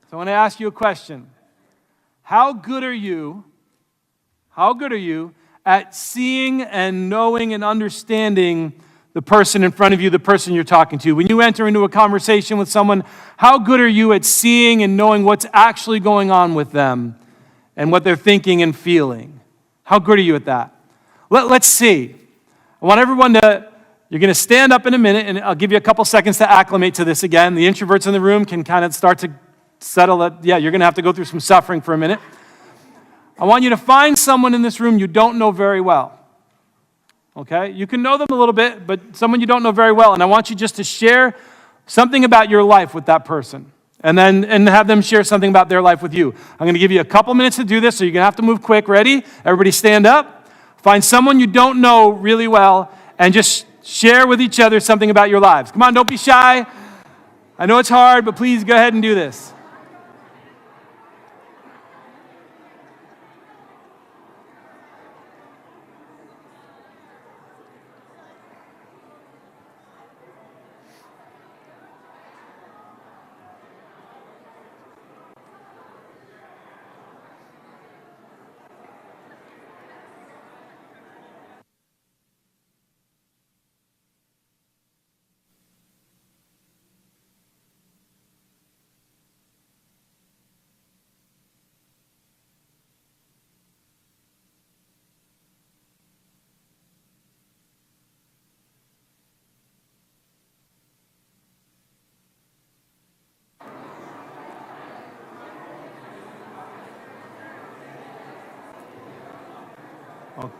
So I want to ask you a question. How good are you at seeing and knowing and understanding the person in front of you, the person you're talking to? When you enter into a conversation with someone, how good are you at seeing and knowing what's actually going on with them and what they're thinking and feeling? How good are you at that? Let's see. I want everyone to, you're going to stand up in a minute, and I'll give you a couple seconds to acclimate to this again. The introverts in the room can kind of start to settle that. Yeah, you're going to have to go through some suffering for a minute. I want you to find someone in this room you don't know very well. Okay? You can know them a little bit, but someone you don't know very well. And I want you just to share something about your life with that person. And have them share something about their life with you. I'm going to give you a couple minutes to do this, so you're going to have to move quick. Ready? Everybody stand up. Find someone you don't know really well, and just share with each other something about your lives. Come on, don't be shy. I know it's hard, but please go ahead and do this.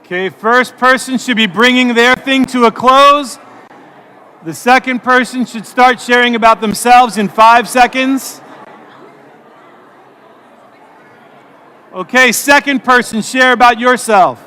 Okay, first person should be bringing their thing to a close. The second person should start sharing about themselves in 5 seconds. Okay, second person, share about yourself.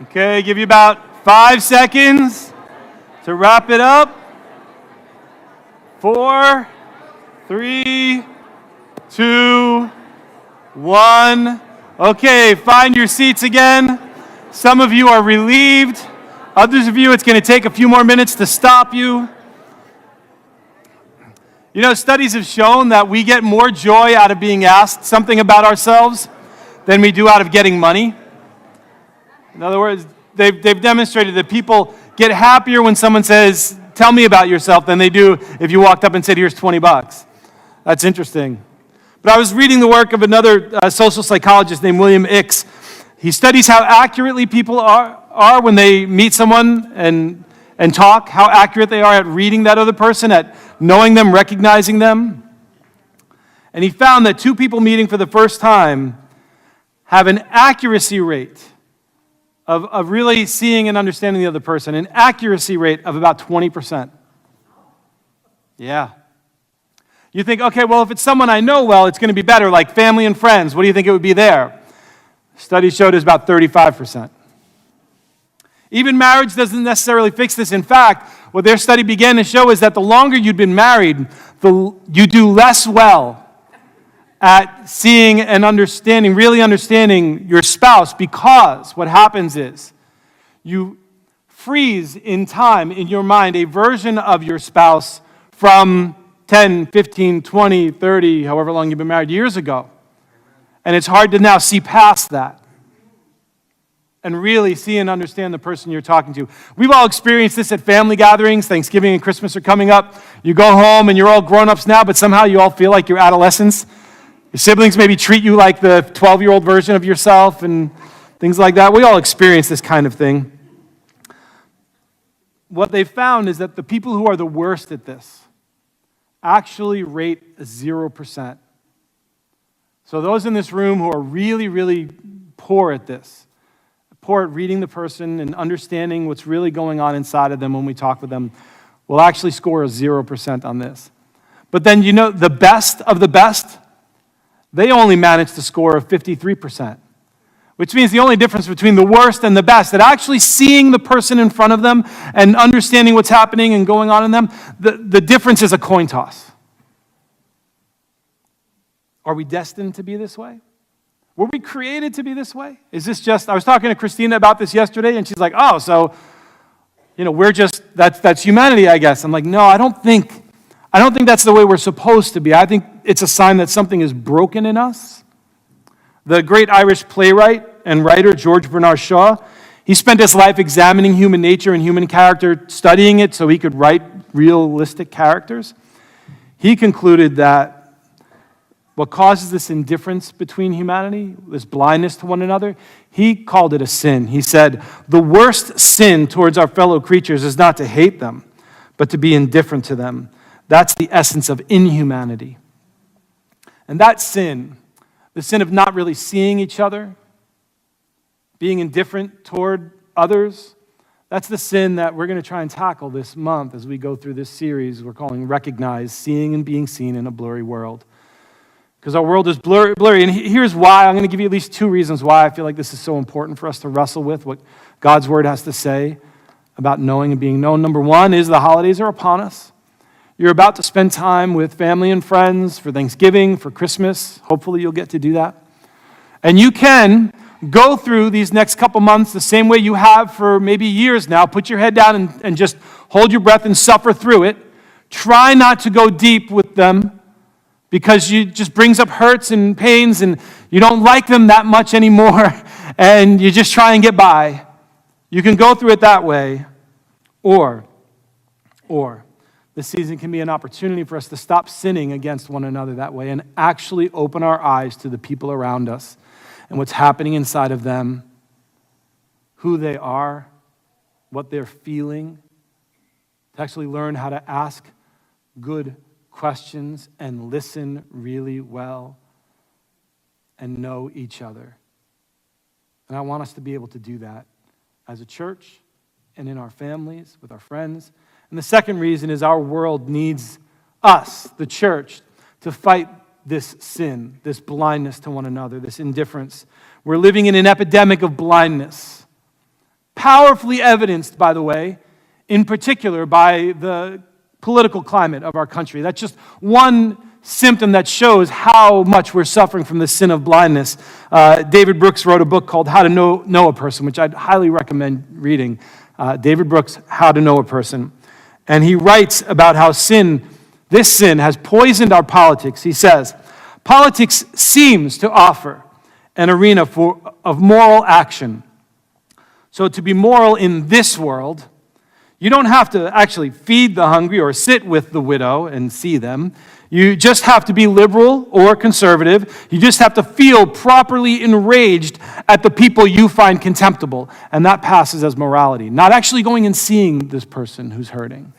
Okay, give you about 5 seconds to wrap it up. 4, 3, 2, 1. Okay, find your seats again. Some of you are relieved. Others of you, it's going to take a few more minutes to stop you. You know, studies have shown that we get more joy out of being asked something about ourselves than we do out of getting money. In other words, they've demonstrated that people get happier when someone says, "Tell me about yourself," than they do if you walked up and said, "Here's $20. That's interesting. But I was reading the work of another social psychologist named William Icks. He studies how accurately people are when they meet someone and talk, how accurate they are at reading that other person, at knowing them, recognizing them. And he found that two people meeting for the first time have an accuracy rate of really seeing and understanding the other person, an accuracy rate of about 20%. Yeah. You think, okay, well, if it's someone I know well, it's going to be better, like family and friends. What do you think it would be there? Studies showed it's about 35%. Even marriage doesn't necessarily fix this. In fact, what their study began to show is that the longer you'd been married, you do less well at seeing and understanding, really understanding your spouse, because what happens is you freeze in time in your mind a version of your spouse from 10, 15, 20, 30, however long you've been married, years ago. And it's hard to now see past that and really see and understand the person you're talking to. We've all experienced this at family gatherings. Thanksgiving and Christmas are coming up. You go home and you're all grown-ups now, but somehow you all feel like you're adolescents. Your siblings maybe treat you like the 12-year-old version of yourself and things like that. We all experience this kind of thing. what they found is that the people who are the worst at this actually rate 0%. So those in this room who are really, really poor at this, poor at reading the person and understanding what's really going on inside of them when we talk with them, will actually score a 0% on this. But then, the best of the best, they only managed to score a 53%, which means the only difference between the worst and the best, that actually seeing the person in front of them and understanding what's happening and going on in them, the difference is a coin toss. Are we destined to be this way? Were we created to be this way? Is this just, I was talking to Christina about this yesterday, and she's like, oh, so, we're just, that's humanity, I guess. I'm like, no, I don't think that's the way we're supposed to be. I think it's a sign that something is broken in us. The great Irish playwright and writer, George Bernard Shaw, he spent his life examining human nature and human character, studying it so he could write realistic characters. He concluded that what causes this indifference between humanity, this blindness to one another, he called it a sin. He said, the worst sin towards our fellow creatures is not to hate them, but to be indifferent to them. That's the essence of inhumanity. And that sin, the sin of not really seeing each other, being indifferent toward others, that's the sin that we're going to try and tackle this month as we go through this series we're calling Recognize, Seeing and Being Seen in a Blurry World. Because our world is blurry, and here's why. I'm going to give you at least 2 reasons why I feel like this is so important for us to wrestle with what God's Word has to say about knowing and being known. Number 1 is the holidays are upon us. You're about to spend time with family and friends for Thanksgiving, for Christmas. Hopefully you'll get to do that. And you can go through these next couple months the same way you have for maybe years now. Put your head down and just hold your breath and suffer through it. Try not to go deep with them, because it just brings up hurts and pains, and you don't like them that much anymore, and you just try and get by. You can go through it that way, or this season can be an opportunity for us to stop sinning against one another that way and actually open our eyes to the people around us and what's happening inside of them, who they are, what they're feeling, to actually learn how to ask good questions and listen really well and know each other. And I want us to be able to do that as a church and in our families, with our friends. And the second reason is our world needs us, the church, to fight this sin, this blindness to one another, this indifference. We're living in an epidemic of blindness, powerfully evidenced, by the way, in particular by the political climate of our country. That's just one symptom that shows how much we're suffering from the sin of blindness. David Brooks wrote a book called How to Know a Person, which I'd highly recommend reading. David Brooks, How to Know a Person. And he writes about how this sin has poisoned our politics. He says, politics seems to offer an arena of moral action. So to be moral in this world, you don't have to actually feed the hungry or sit with the widow and see them. You just have to be liberal or conservative. You just have to feel properly enraged at the people you find contemptible. And that passes as morality. Not actually going and seeing this person who's hurting. And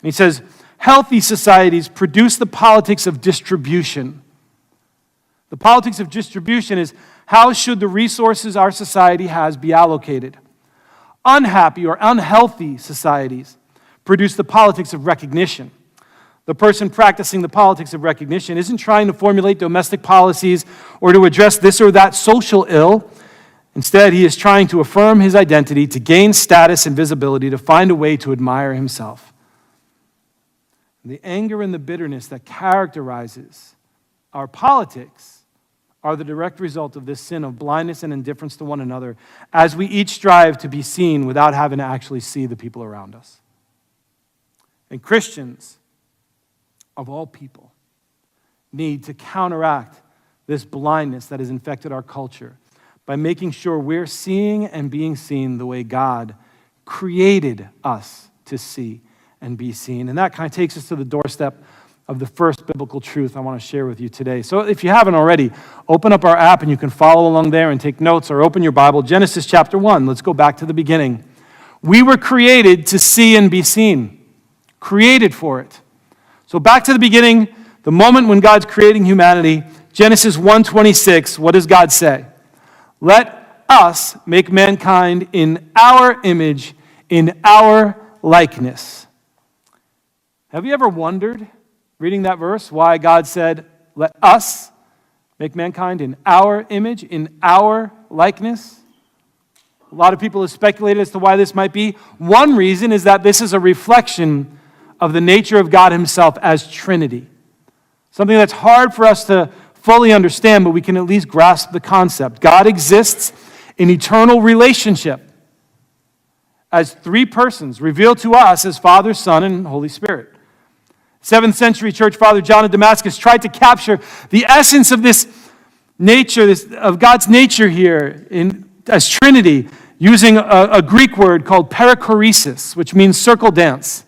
he says, healthy societies produce the politics of distribution. The politics of distribution is how should the resources our society has be allocated. Unhappy or unhealthy societies produce the politics of recognition. The person practicing the politics of recognition isn't trying to formulate domestic policies or to address this or that social ill. Instead, he is trying to affirm his identity, to gain status and visibility, to find a way to admire himself. The anger and the bitterness that characterizes our politics are the direct result of this sin of blindness and indifference to one another as we each strive to be seen without having to actually see the people around us. And Christians, of all people, need to counteract this blindness that has infected our culture by making sure we're seeing and being seen the way God created us to see and be seen. And that kind of takes us to the doorstep of the first biblical truth I want to share with you today. So if you haven't already, open up our app and you can follow along there and take notes, or open your Bible, Genesis chapter 1. Let's go back to the beginning. We were created to see and be seen, created for it. So back to the beginning, the moment when God's creating humanity, Genesis 1:26, what does God say? Let us make mankind in our image, in our likeness. Have you ever wondered, reading that verse, why God said, let us make mankind in our image, in our likeness? A lot of people have speculated as to why this might be. One reason is that this is a reflection of the nature of God himself as Trinity. Something that's hard for us to fully understand, but we can at least grasp the concept. God exists in eternal relationship as three persons, revealed to us as Father, Son, and Holy Spirit. 7th century church father John of Damascus tried to capture the essence of this nature, of God's nature here as Trinity, using a Greek word called perichoresis, which means circle dance.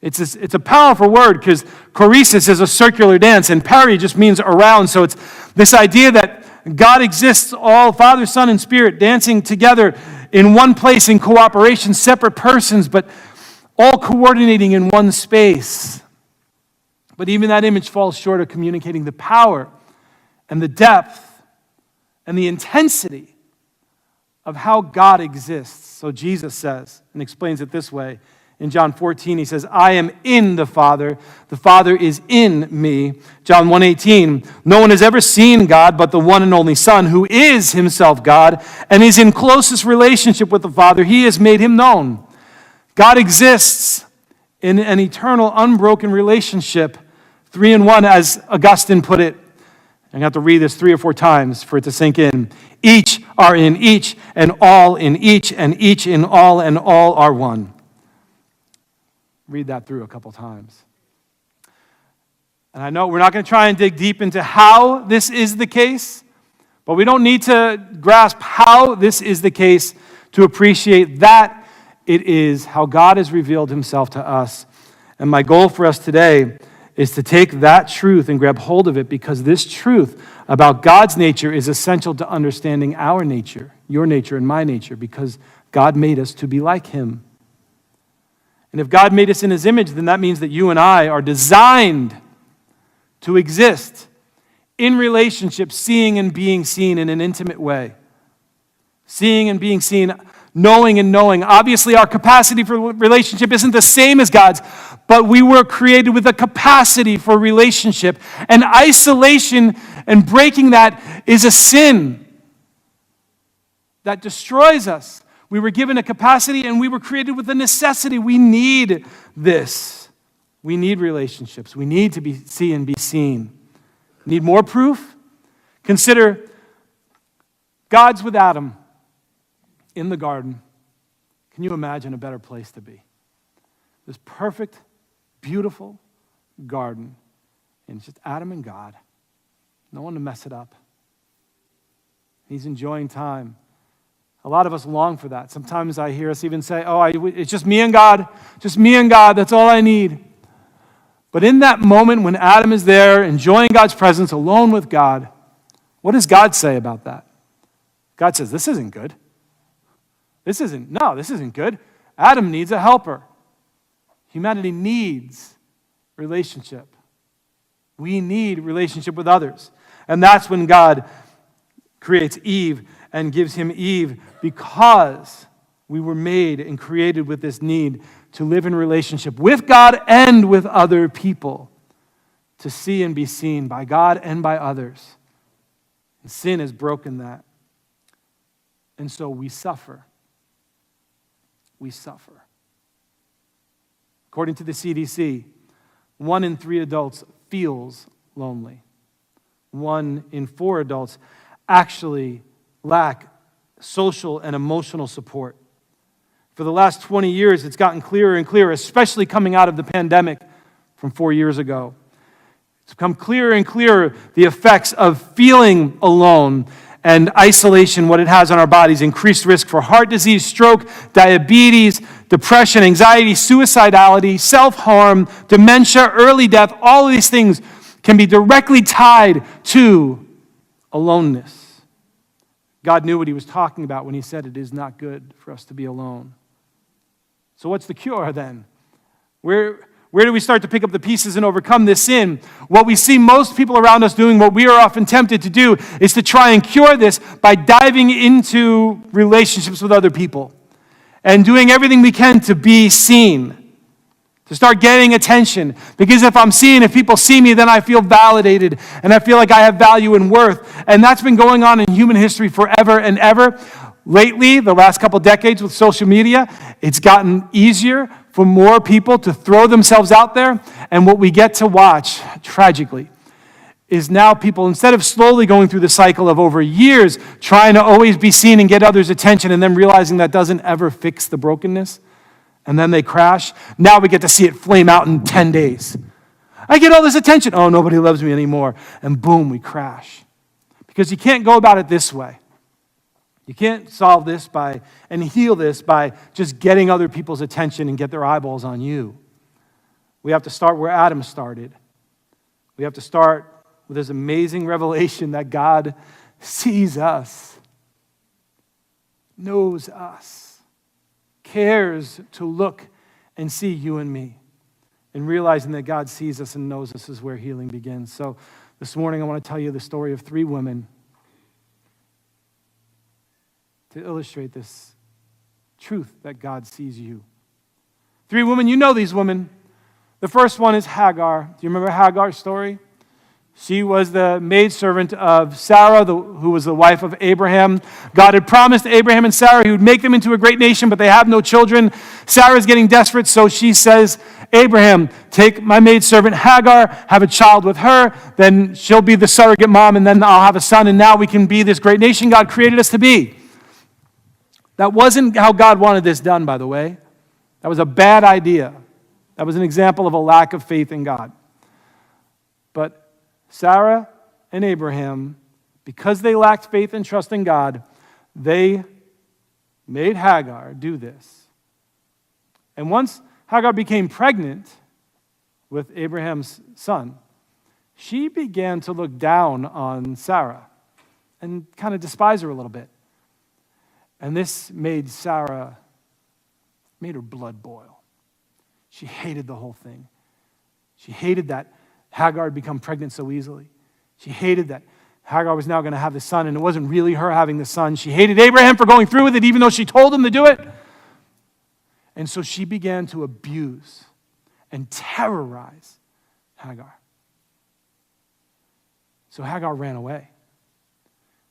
It's a powerful word because choresis is a circular dance, and peri just means around. So it's this idea that God exists, all Father, Son, and Spirit, dancing together in one place in cooperation, separate persons, but all coordinating in one space. But even that image falls short of communicating the power and the depth and the intensity of how God exists. So Jesus says, and explains it this way. In John 14, he says, I am in the Father is in me. John 1:18, no one has ever seen God but the one and only Son, who is himself God and is in closest relationship with the Father. He has made him known. God exists in an eternal, unbroken relationship, 3 in 1, as Augustine put it. I'm going to have to read this 3 or 4 times for it to sink in. Each are in each, and all in each, and each in all, and all are one. Read that through a couple times. And I know we're not going to try and dig deep into how this is the case, but we don't need to grasp how this is the case to appreciate that it is how God has revealed himself to us. And my goal for us today is to take that truth and grab hold of it, because this truth about God's nature is essential to understanding our nature, your nature and my nature, because God made us to be like him. And if God made us in his image, then that means that you and I are designed to exist in relationship, seeing and being seen in an intimate way. Seeing and being seen, knowing and knowing. Obviously, our capacity for relationship isn't the same as God's, but we were created with a capacity for relationship. And isolation and breaking that is a sin that destroys us. We were given a capacity and we were created with a necessity. We need this. We need relationships. We need to see and be seen. Need more proof? Consider God's with Adam in the garden. Can you imagine a better place to be? This perfect, beautiful garden. And it's just Adam and God. No one to mess it up. He's enjoying time. A lot of us long for that. Sometimes I hear us even say, it's just me and God. Just me and God. That's all I need. But in that moment when Adam is there, enjoying God's presence, alone with God, what does God say about that? God says, this isn't good. This isn't good. Adam needs a helper. Humanity needs relationship. We need relationship with others. And that's when God creates Eve and gives him Eve, because we were made and created with this need to live in relationship with God and with other people, to see and be seen by God and by others. And sin has broken that. And so we suffer. We suffer. According to the CDC, 1 in 3 adults feels lonely. 1 in 4 adults actually lack social and emotional support. For the last 20 years, it's gotten clearer and clearer, especially coming out of the pandemic from 4 years ago. It's become clearer and clearer the effects of feeling alone and isolation, what it has on our bodies. Increased risk for heart disease, stroke, diabetes, depression, anxiety, suicidality, self-harm, dementia, early death. All of these things can be directly tied to aloneness. God knew what he was talking about when he said it is not good for us to be alone. So what's the cure then? Where do we start to pick up the pieces and overcome this sin? What we see most people around us doing, what we are often tempted to do, is to try and cure this by diving into relationships with other people and doing everything we can to be seen, to start getting attention. Because if I'm seen, if people see me, then I feel validated and I feel like I have value and worth. And that's been going on in human history forever and ever. Lately, the last couple decades with social media, it's gotten easier for more people to throw themselves out there. And what we get to watch, tragically, is now people, instead of slowly going through the cycle of over years, trying to always be seen and get others' attention and then realizing that doesn't ever fix the brokenness, and then they crash, now we get to see it flame out in 10 days. I get all this attention. Oh, nobody loves me anymore. And boom, we crash. Because you can't go about it this way. You can't solve this and heal this by just getting other people's attention and get their eyeballs on you. We have to start where Adam started. We have to start with this amazing revelation that God sees us, knows us, cares to look and see you and me. And realizing that God sees us and knows us is where healing begins. So this morning I want to tell you the story of 3 women to illustrate this truth that God sees you. 3 women, you know these women. The first one is Hagar. Do you remember Hagar's story? She was the maidservant of Sarah, who was the wife of Abraham. God had promised Abraham and Sarah he would make them into a great nation, but they have no children. Sarah's getting desperate, so she says, Abraham, take my maidservant Hagar, have a child with her, then she'll be the surrogate mom, and then I'll have a son, and now we can be this great nation God created us to be. That wasn't how God wanted this done, by the way. That was a bad idea. That was an example of a lack of faith in God. But Sarah and Abraham, because they lacked faith and trust in God, they made Hagar do this. And once Hagar became pregnant with Abraham's son, she began to look down on Sarah and kind of despise her a little bit. And this made her blood boil. She hated the whole thing. She hated that Hagar had become pregnant so easily. She hated that Hagar was now going to have the son, and it wasn't really her having the son. She hated Abraham for going through with it, even though she told him to do it. And so she began to abuse and terrorize Hagar. So Hagar ran away.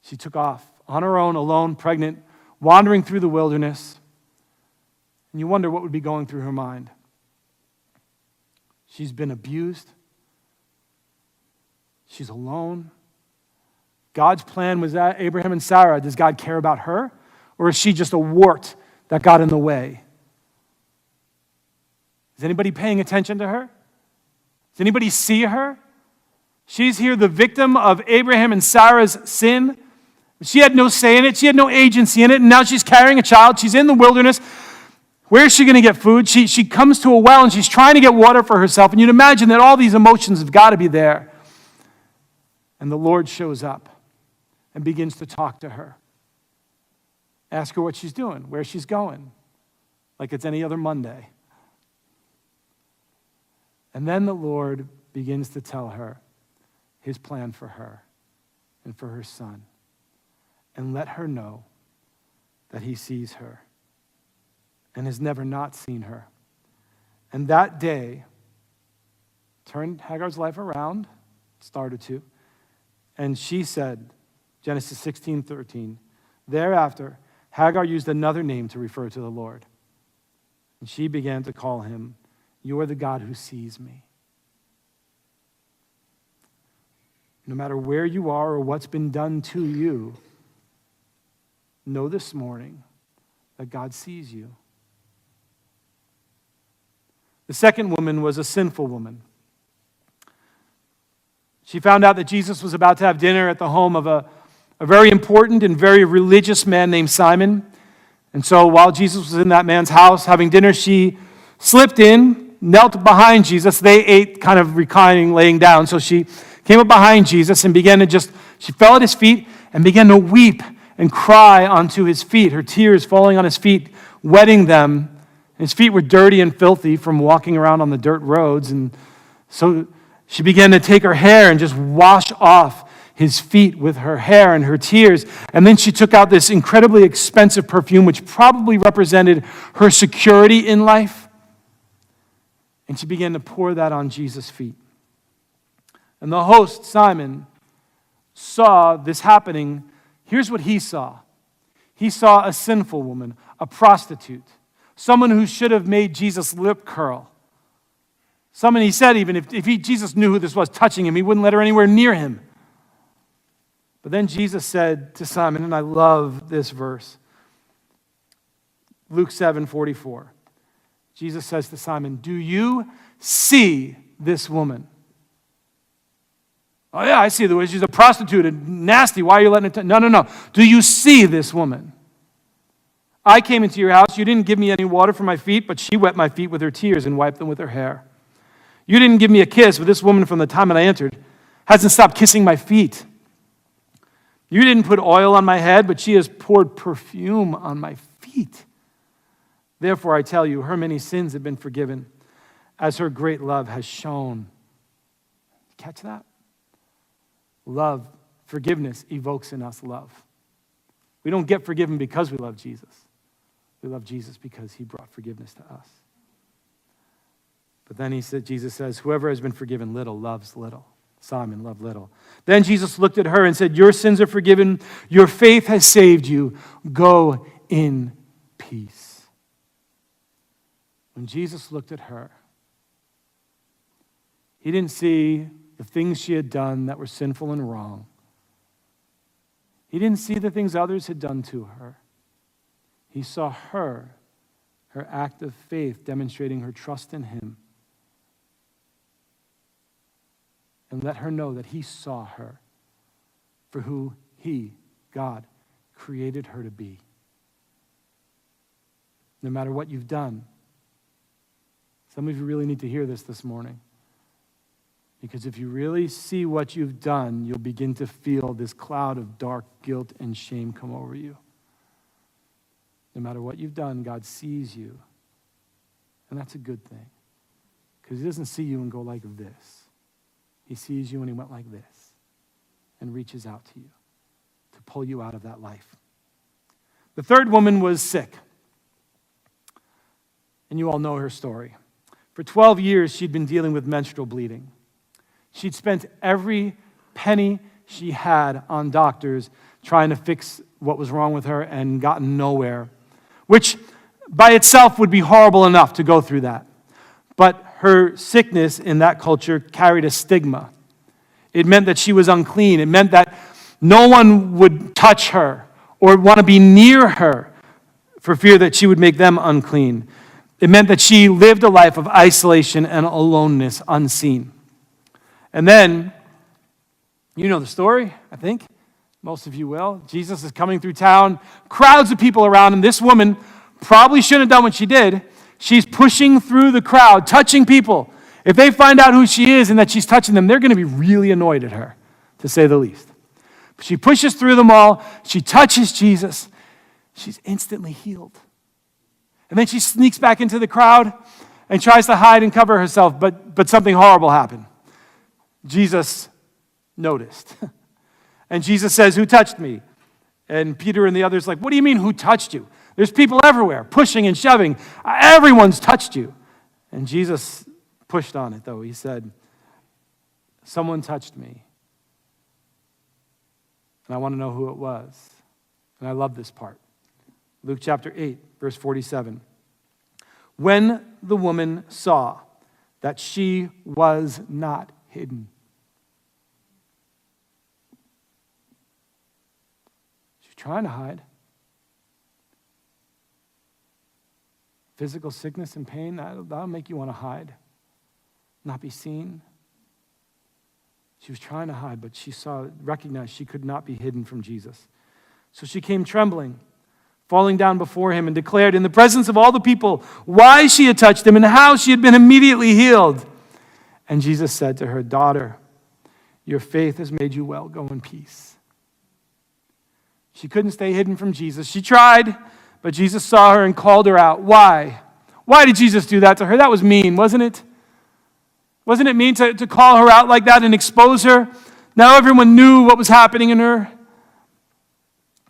She took off on her own, alone, pregnant, wandering through the wilderness. And you wonder what would be going through her mind. She's been abused. She's alone. God's plan was that Abraham and Sarah. Does God care about her? Or is she just a wart that got in the way? Is anybody paying attention to her? Does anybody see her? She's here the victim of Abraham and Sarah's sin. She had no say in it. She had no agency in it. And now she's carrying a child. She's in the wilderness. Where is she going to get food? She comes to a well and she's trying to get water for herself. And you'd imagine that all these emotions have got to be there. And the Lord shows up and begins to talk to her. Ask her what she's doing, where she's going, like it's any other Monday. And then the Lord begins to tell her his plan for her and for her son, and let her know that he sees her and has never not seen her. And that day turned Hagar's life around, started to, and she said, Genesis 16:13, thereafter, Hagar used another name to refer to the Lord. And she began to call him, you are the God who sees me. No matter where you are or what's been done to you, know this morning that God sees you. The second woman was a sinful woman. She found out that Jesus was about to have dinner at the home of a very important and very religious man named Simon. And so while Jesus was in that man's house having dinner, she slipped in, knelt behind Jesus. They ate kind of reclining, laying down. So she came up behind Jesus and she fell at his feet and began to weep and cry onto his feet, her tears falling on his feet, wetting them His feet were dirty and filthy from walking around on the dirt roads. And so she began to take her hair and just wash off his feet with her hair and her tears. And then she took out this incredibly expensive perfume, which probably represented her security in life. And she began to pour that on Jesus' feet. And the host, Simon, saw this happening. Here's what he saw. He saw a sinful woman, a prostitute, someone who should have made Jesus' lip curl. Someone, he said, even if Jesus knew who this was touching him, he wouldn't let her anywhere near him. But then Jesus said to Simon, and I love this verse, Luke 7:44. Jesus says to Simon, do you see this woman? Oh yeah, I see the way. She's a prostitute and nasty. Why are you letting her No. Do you see this woman? I came into your house. You didn't give me any water for my feet, but she wet my feet with her tears and wiped them with her hair. You didn't give me a kiss, but this woman from the time that I entered hasn't stopped kissing my feet. You didn't put oil on my head, but she has poured perfume on my feet. Therefore, I tell you, her many sins have been forgiven, as her great love has shown. Catch that? Love, forgiveness evokes in us love. We don't get forgiven because we love Jesus. We love Jesus because he brought forgiveness to us. But then Jesus says, whoever has been forgiven little loves little. Simon loved little. Then Jesus looked at her and said, your sins are forgiven. Your faith has saved you. Go in peace. When Jesus looked at her, he didn't see the things she had done that were sinful and wrong. He didn't see the things others had done to her. He saw her act of faith demonstrating her trust in him, and let her know that he saw her for who he, God, created her to be. No matter what you've done, some of you really need to hear this morning. Because if you really see what you've done, you'll begin to feel this cloud of dark guilt and shame come over you. No matter what you've done, God sees you. And that's a good thing. Because he doesn't see you and go like this. He sees you and he went like this and reaches out to you to pull you out of that life. The third woman was sick. And you all know her story. For 12 years, she'd been dealing with menstrual bleeding. She'd spent every penny she had on doctors trying to fix what was wrong with her and gotten nowhere, which by itself would be horrible enough to go through that. But her sickness in that culture carried a stigma. It meant that she was unclean. It meant that no one would touch her or want to be near her for fear that she would make them unclean. It meant that she lived a life of isolation and aloneness, unseen. And then, you know the story, I think. Most of you will. Jesus is coming through town, crowds of people around him. This woman probably shouldn't have done what she did. She's pushing through the crowd, touching people. If they find out who she is and that she's touching them, they're going to be really annoyed at her, to say the least. But she pushes through them all. She touches Jesus. She's instantly healed. And then she sneaks back into the crowd and tries to hide and cover herself, but something horrible happened. Jesus noticed. And Jesus says, who touched me? And Peter and the others like, what do you mean, who touched you? There's people everywhere, pushing and shoving. Everyone's touched you. And Jesus pushed on it, though. He said, someone touched me. And I want to know who it was. And I love this part. Luke chapter 8, verse 47. When the woman saw that she was not hidden. She's trying to hide. Physical sickness and pain, that'll make you want to hide, not be seen. She was trying to hide, but she recognized she could not be hidden from Jesus. So she came trembling, falling down before him, and declared in the presence of all the people why she had touched him and how she had been immediately healed. And Jesus said to her, daughter, your faith has made you well. Go in peace. She couldn't stay hidden from Jesus. She tried, but Jesus saw her and called her out. Why? Why did Jesus do that to her? That was mean, wasn't it? Wasn't it mean to call her out like that and expose her? Now everyone knew what was happening in her.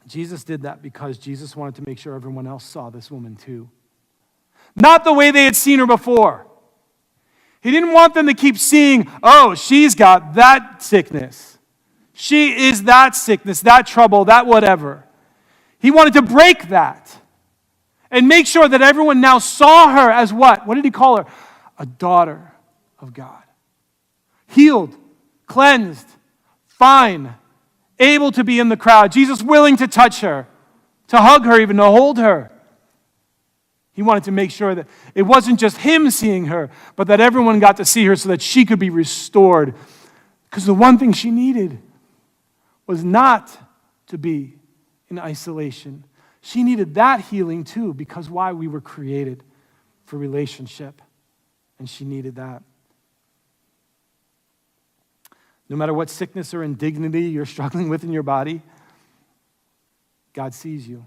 Jesus did that because Jesus wanted to make sure everyone else saw this woman too. Not the way they had seen her before. He didn't want them to keep seeing, oh, she's got that sickness. She is that sickness, that trouble, that whatever. He wanted to break that and make sure that everyone now saw her as what? What did he call her? A daughter of God. Healed, cleansed, fine, able to be in the crowd. Jesus willing to touch her, to hug her, even to hold her. He wanted to make sure that it wasn't just him seeing her, but that everyone got to see her so that she could be restored. Because the one thing she needed was not to be in isolation. She needed that healing too, because why? We were created for relationship, and she needed that. No matter what sickness or indignity you're struggling with in your body, God sees you.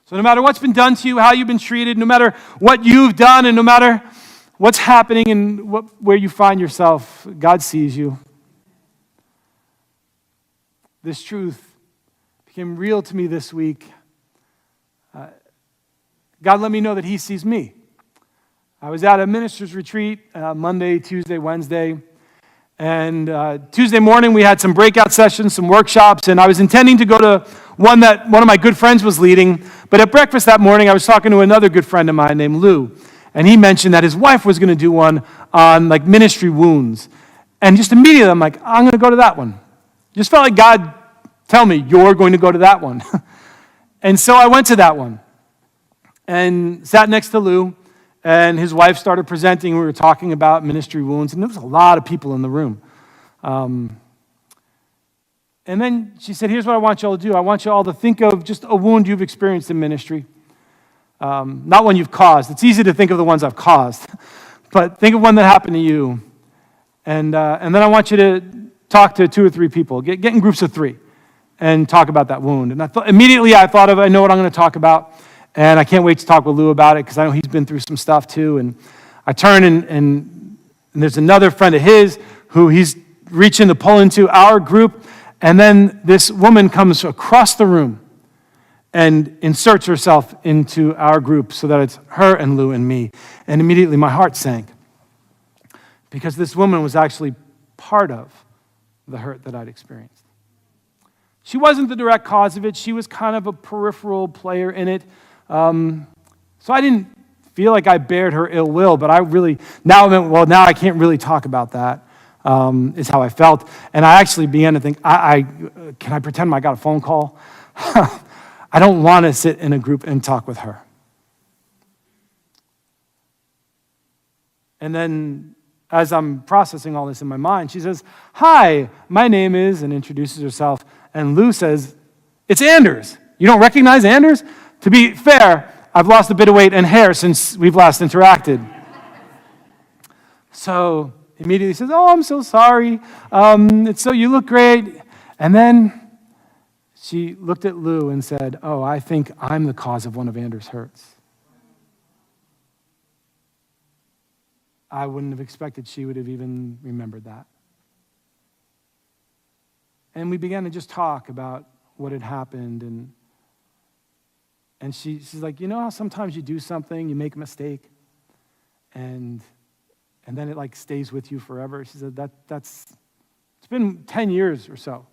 So no matter what's been done to you, how you've been treated, no matter what you've done, and no matter what's happening and where you find yourself, God sees you. This truth became real to me this week. God let me know that He sees me. I was at a minister's retreat Monday, Tuesday, Wednesday. And Tuesday morning, we had some breakout sessions, some workshops, and I was intending to go to one that one of my good friends was leading. But at breakfast that morning, I was talking to another good friend of mine named Lou, and he mentioned that his wife was going to do one on like ministry wounds. And just immediately, I'm like, I'm going to go to that one. Just felt like God tell me, you're going to go to that one. And so I went to that one and sat next to Lou. And his wife started presenting. We were talking about ministry wounds, and there was a lot of people in the room. And then she said, here's what I want you all to do. I want you all to think of just a wound you've experienced in ministry. Not one you've caused. It's easy to think of the ones I've caused. But think of one that happened to you. And then I want you to talk to 2 or 3 people. Get in groups of 3 and talk about that wound. And immediately I thought of, I know what I'm going to talk about. And I can't wait to talk with Lou about it because I know he's been through some stuff too. And I turn and there's another friend of his who he's reaching to pull into our group. And then this woman comes across the room and inserts herself into our group so that it's her and Lou and me. And immediately my heart sank because this woman was actually part of the hurt that I'd experienced. She wasn't the direct cause of it. She was kind of a peripheral player in it. So I didn't feel like I bared her ill will, but I really, now I can't really talk about that, is how I felt. And I actually began to think, can I pretend I got a phone call? I don't want to sit in a group and talk with her. And then as I'm processing all this in my mind, she says, hi, my name is, and introduces herself. And Lou says, it's Anders. You don't recognize Anders? To be fair, I've lost a bit of weight and hair since we've last interacted. So immediately says, oh, I'm so sorry. You look great. And then she looked at Lou and said, oh, I think I'm the cause of one of Anders' hurts. I wouldn't have expected she would have even remembered that. And we began to just talk about what had happened, and she's like, you know how sometimes you do something, you make a mistake, and then it like stays with you forever? She said it's been 10 years or so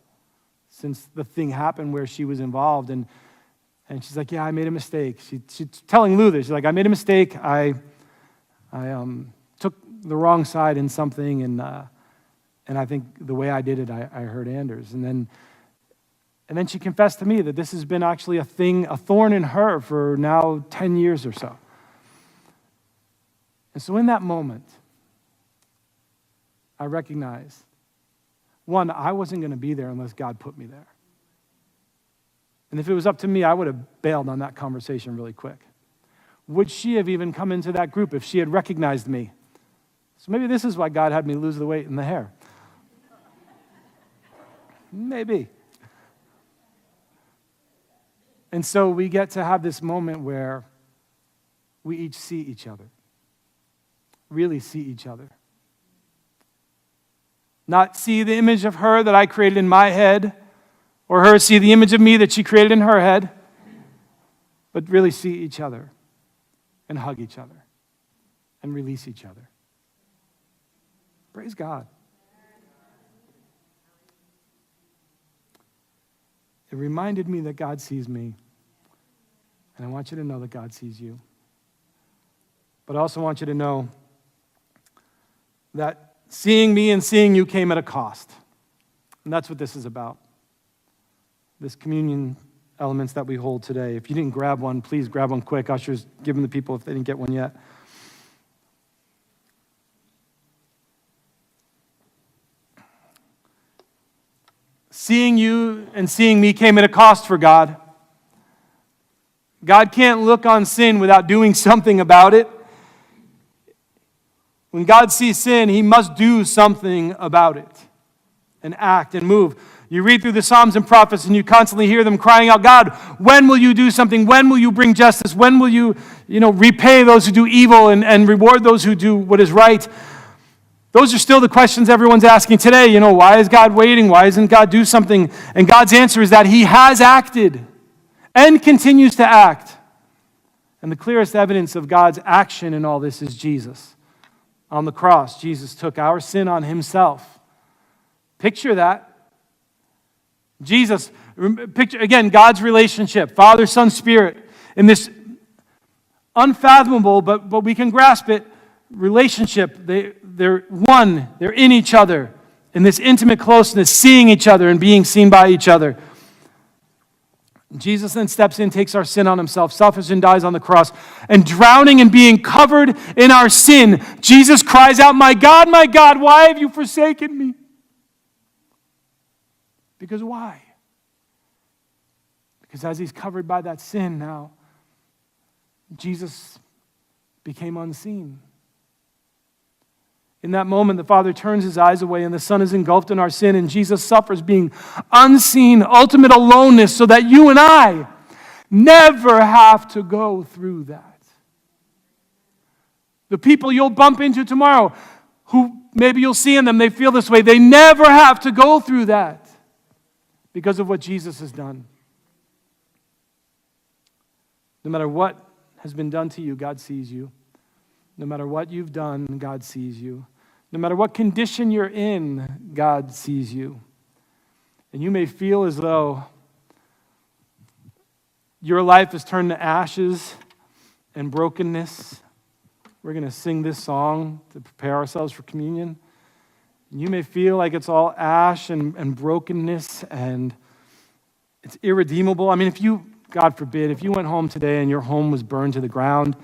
since the thing happened where she was involved, and she's like, yeah, I made a mistake. She's telling Lou this. She's like, I made a mistake. I took the wrong side in something, and I think the way I did it, I hurt Anders. And then she confessed to me that this has been actually a thorn in her for now 10 years or so. And so in that moment, I recognized, one, I wasn't going to be there unless God put me there. And if it was up to me, I would have bailed on that conversation really quick. Would she have even come into that group if she had recognized me? So maybe this is why God had me lose the weight and the hair. Maybe. And so we get to have this moment where we each see each other. Really see each other. Not see the image of her that I created in my head, or her see the image of me that she created in her head, but really see each other and hug each other and release each other. Praise God. It reminded me that God sees me, and I want you to know that God sees you. But I also want you to know that seeing me and seeing you came at a cost. And that's what this is about. This communion elements that we hold today. If you didn't grab one, please grab one quick. Ushers, give them to people if they didn't get one yet. Seeing you and seeing me came at a cost for God. God can't look on sin without doing something about it. When God sees sin, he must do something about it and act and move. You read through the Psalms and prophets and you constantly hear them crying out, God, when will you do something? When will you bring justice? When will you repay those who do evil and reward those who do what is right? Those are still the questions everyone's asking today. Why is God waiting? Why doesn't God do something? And God's answer is that he has acted and continues to act. And the clearest evidence of God's action in all this is Jesus. On the cross, Jesus took our sin on himself. Picture that. Jesus, picture again God's relationship, Father, Son, Spirit, in this unfathomable, but we can grasp it, relationship. They're one, they're in each other, in this intimate closeness, seeing each other and being seen by each other. Jesus then steps in, takes our sin on himself, suffers and dies on the cross, and drowning and being covered in our sin, Jesus cries out, my God, why have you forsaken me? Because why? Because as he's covered by that sin now, Jesus became unseen. In that moment, the Father turns his eyes away and the Son is engulfed in our sin, and Jesus suffers being unseen, ultimate aloneness, so that you and I never have to go through that. The people you'll bump into tomorrow, who maybe you'll see in them, they feel this way, they never have to go through that because of what Jesus has done. No matter what has been done to you, God sees you. No matter what you've done, God sees you. No matter what condition you're in, God sees you. And you may feel as though your life is turned to ashes and brokenness. We're going to sing this song to prepare ourselves for communion. And you may feel like it's all ash and brokenness and it's irredeemable. I mean, if you, God forbid, if you went home today and your home was burned to the ground,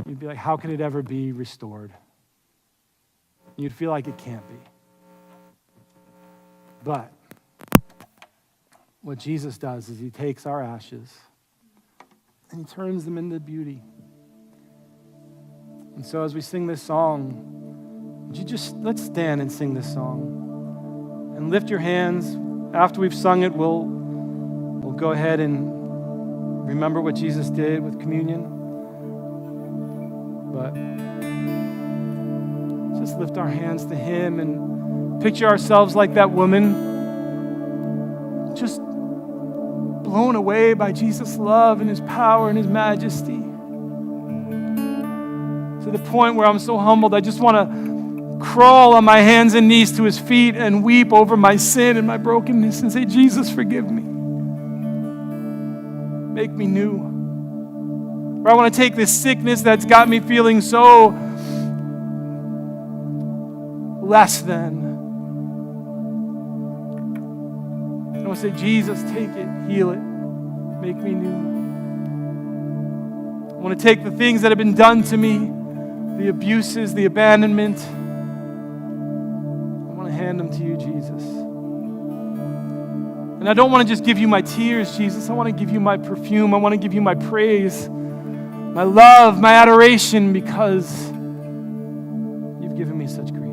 you'd be like, how can it ever be restored? You'd feel like it can't be. But what Jesus does is he takes our ashes and he turns them into beauty. And so as we sing this song, would you just, let's stand and sing this song. And lift your hands. After we've sung it, we'll go ahead and remember what Jesus did with communion. But just lift our hands to him and picture ourselves like that woman, just blown away by Jesus' love and his power and his majesty. To the point where I'm so humbled, I just want to crawl on my hands and knees to his feet and weep over my sin and my brokenness and say, Jesus, forgive me. Make me new. Or I want to take this sickness that's got me feeling so less than. I want to say, Jesus, take it, heal it, make me new. I want to take the things that have been done to me, the abuses, the abandonment. I want to hand them to you, Jesus. And I don't want to just give you my tears, Jesus. I want to give you my perfume. I want to give you my praise, my love, my adoration, because you've given me such grace.